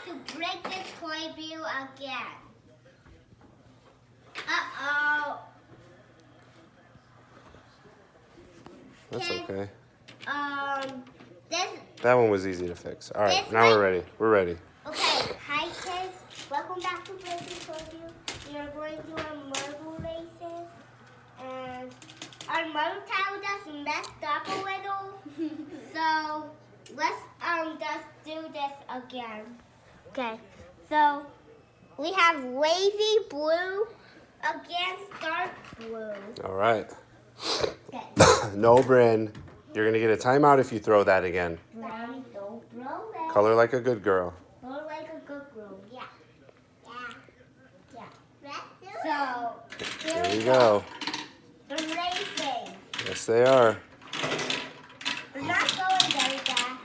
to break this toy wheel again. Uh-oh. That's okay. This... That one was easy to fix. All right, now we're ready. We're ready. Okay, hi kids. Welcome back to Briggs Told You. We are going to do our marble races. And our marble tile just messed up a little. So let's just do this again. Okay, so we have wavy blue against dark blue. All right. Okay. No, Bryn. You're going to get a timeout if you throw that again. Bryn, don't throw it. Color like a good girl. Color like a good girl, yeah. So, here There we you go. They're racing. Yes, they are. They're not going very fast.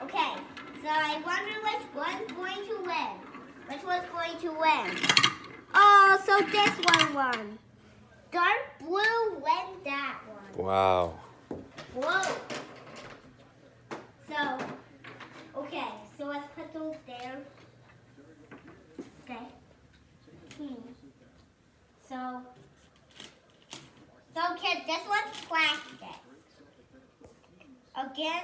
Okay, so I wonder which one's going to win. Which one's going to win? Oh, so this one won. Dark blue won that one. Wow. Whoa. So, okay, so let's put those there. Okay. So kids, this one's plastic. Again,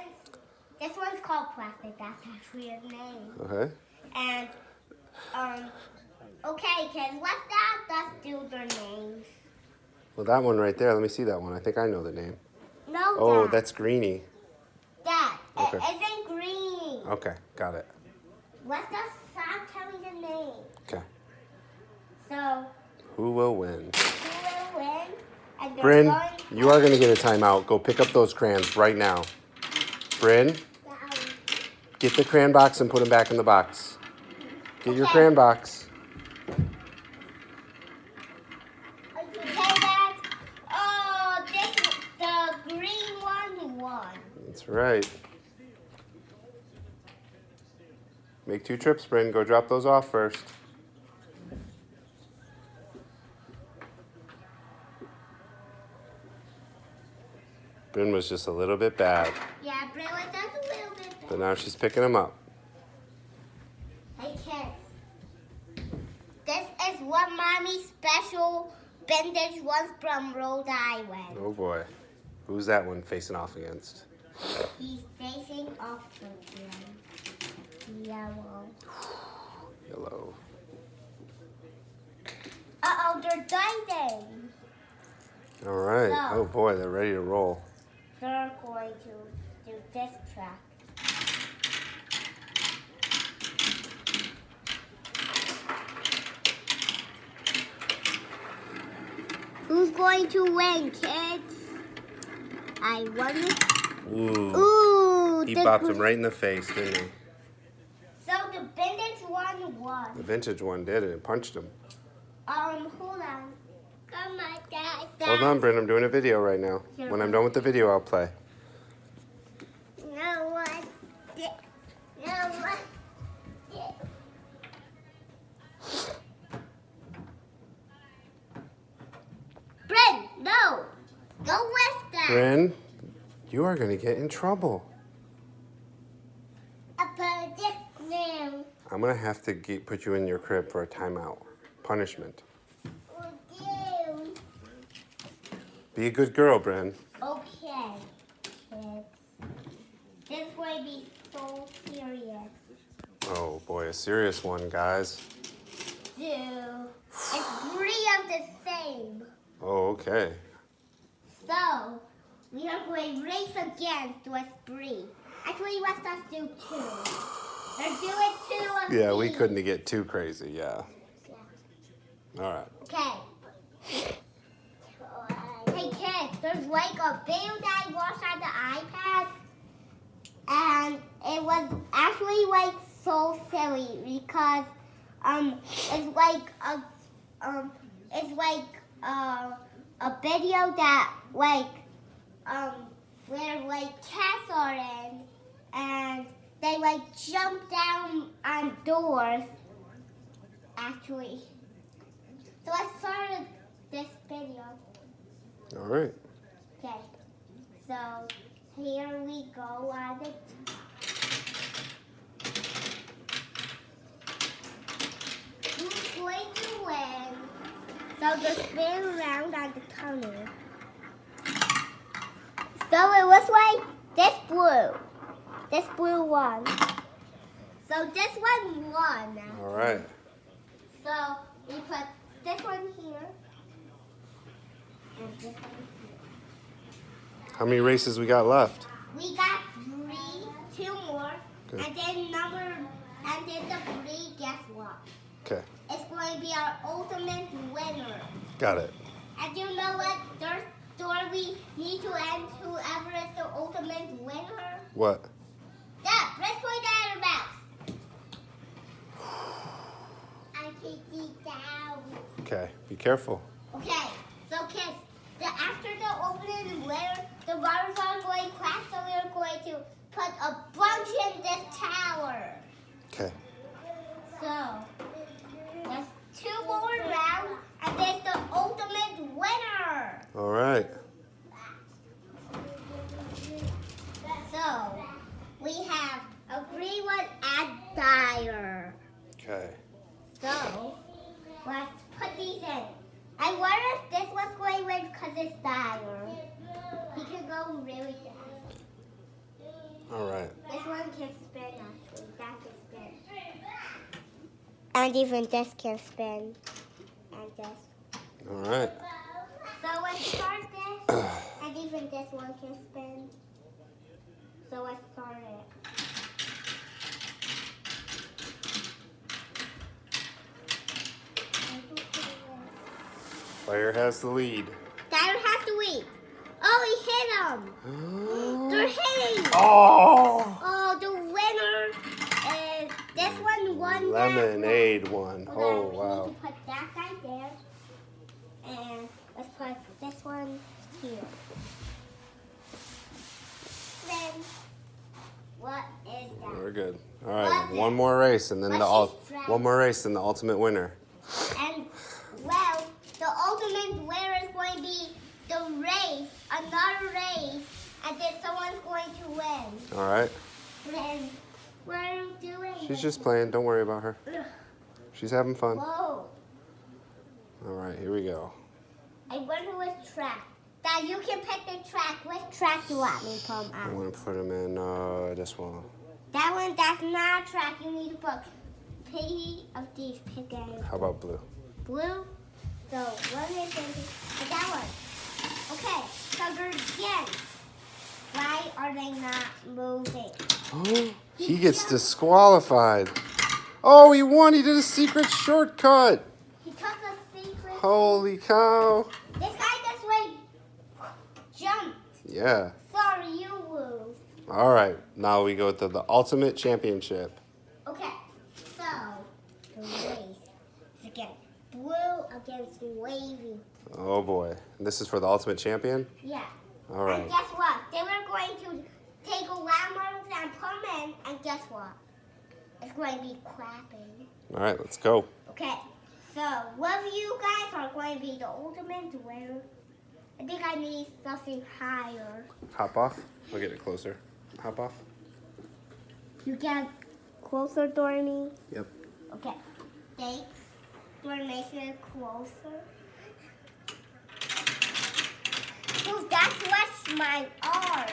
this one's called plastic. That's actually a name. Okay. And, okay, kids, let's do their names. Well, that one right there. Let me see that one. I think I know the name. No, Oh, Dad. that's Greenie. Dad, Okay. it isn't green. Okay, got it. Let's just stop telling the name. Okay. So, Who will win? who will win? And they're Bryn, going you are going to get a timeout. Go pick up those crayons right now. Bryn, down. get the crayon box and put them back in the box. Get your Okay. crayon box. Okay, Dad. Oh, the green one won. That's right. Make 2 trips, Bryn. Go drop those off first. Bryn was just a little bit bad, Yeah, Bryn was just a little bit but better. now she's picking them up. Hey, kids. This is what Mommy's special vintage was from Rhode Island. Oh boy. Who's that one facing off against? He's facing off again. Yellow. Yellow. Uh-oh, they're diving. All right. No. Oh boy, they're ready to roll. They're going to do this track. Who's going to win, kids? I won. Ooh. Ooh, He bopped him right in the face, didn't he? So the vintage one won. The vintage one did it and punched him. Hold on. Come on, Dad. Hold on, Bryn. I'm doing a video right now. Here. When I'm done with the video, I'll play. No one. No one. Bryn, no. Go with them. Bryn, you are going to get in trouble. I'm going to have to put you in your crib for a timeout. Punishment. Be a good girl, Bryn. Okay, kids. This will be so serious. Oh boy, a serious one, guys. It's 3 of the same. Oh, okay. So, we are going to race against with 3. Actually, let's just do 2. They're doing 2 of Yeah, we these. couldn't get too crazy, yeah. All right. Okay. Hey kids, there's like a video that I watched on the iPad, and it was actually like so silly because it's like a video that like where like cats are in and they like jump down on doors actually. So I started this video. All right. Okay, so here we go on it. So just spin around on the tunnel. So it looks like this blue. This blue one. So this one won now. All right. So we put this one here. And this one here. How many races we got left? We got 2 more. Good. And then the 3, guess what? Okay. It's going to be our ultimate winner. Got it. And you know what? There's story we need to end whoever is the ultimate winner. What? Yeah, let's play the other mouse. I can see down. Okay. Be careful. Okay, so kids, after the opening winner, the waters are going to crash, so we're going to put a bunch in this tower. Okay. So, there's 2 more rounds, and there's the ultimate winner. All right. So, we have a green one and dire. Okay. So, let's put these in. I wonder if this one's going to win because it's dire. He can go really fast. All right. This one can spin, actually. That can spin. And even this can spin. And this. All right. So let's start this. And even this one can spin. So let's start it. Fire has the lead. Dire has to win. Oh, he hit him. They're hitting. Oh! Oh, the winner is this one won. Lemonade one. That Oh, one. We wow. need to put that guy there. And let's put this one here. Then, what is that? We're good. All right. One more race, and then one more race, and the ultimate winner. And, well, the ultimate winner is going to be the race, another race, and then someone's going to win. All right. Then, what are you doing? She's just playing. Don't worry about her. She's having fun. Whoa. All right. Here we go. I wonder which track. Dad, you can pick the track. Which track do you want me to put them I on? want to put them in this one. That one, that's not a track. You need to put pity of these. Pick it. How about blue? Blue. So, one is that one. Okay, so they're again. Why are they not moving? He gets disqualified. Oh, he won. He did a secret shortcut. He took a secret. Holy cow. This guy this way jumped. Yeah. Sorry, you lose. All right. Now we go to the ultimate championship. Okay, so the race is again blue against wavy. Oh, boy. This is for the ultimate champion? Yeah. All right. And guess what? They were going to take a landmark and put them in, and guess what? It's going to be clapping. All right. Let's go. Okay, so one of you guys are going to be the ultimate winner. I think I need something higher. Hop off. I'll get it closer. Hop off. You get closer, Dormy? Yep. Okay, thanks. Do you want to make it closer? Ooh, that's what's my arm.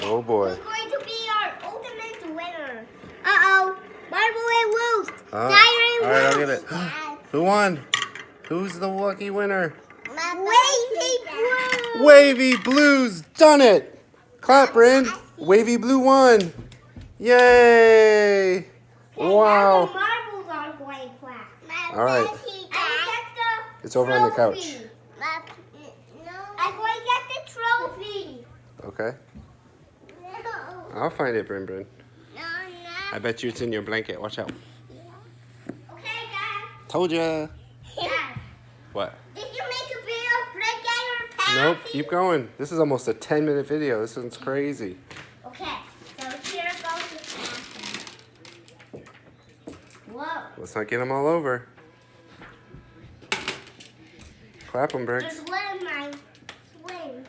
Oh, boy. Who's going to be our ultimate winner? Uh-oh, Marble and Loose. All Dire and right, I'll Loose. get it. Who won? Who's the lucky winner? Wavy Blue. Wavy Blue's done it. Clap, Bryn. Wavy Blue won. Yay. Now Wow. the marbles are going flat. All right. It's over on the couch. I'm going to get the trophy. Okay. No. I'll find it, Bryn. No, no. I bet you it's in your blanket. Watch out. Okay, Dad. Told ya. Dad, What? did you make a video break out your past? Nope. Keep going. This is almost a 10-minute video. This one's crazy. Okay, so here goes the pattern. Whoa. Let's not get them all over. Clap them, Briggs. There's one in my swing.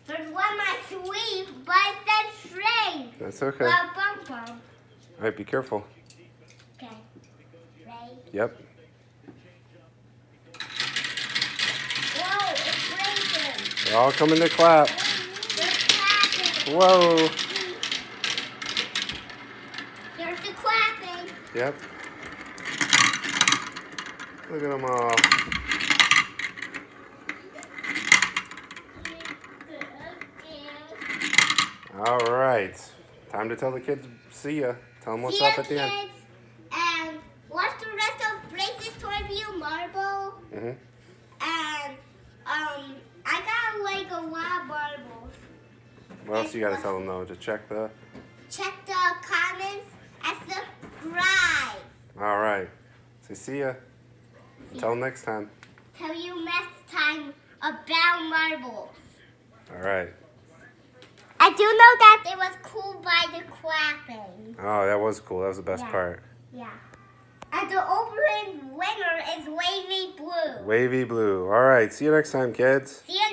There's one in my sleeve, but it said string. That's okay. Bum, bum, bum. All right, be careful. Okay. Ready? Yep. They're all coming to clap. They're clapping. Whoa. Here's the clapping. Yep. Look at them all. All right. Time to tell the kids see ya. Tell them what's See ya, up at the end. kids. And what's the rest of Briggs' toy view marble? Mhm. And I got like a lot of marbles. What else you gotta tell them though? To check the. Check the comments and subscribe. All right. So see ya. Until next time. Tell you next time about marbles. All right. I do know that it was cool by the clapping. Oh, that was cool. That was the best Yeah. part. Yeah. And the opening winner is Wavy Blue. Wavy blue. All right. See you next time, kids. See you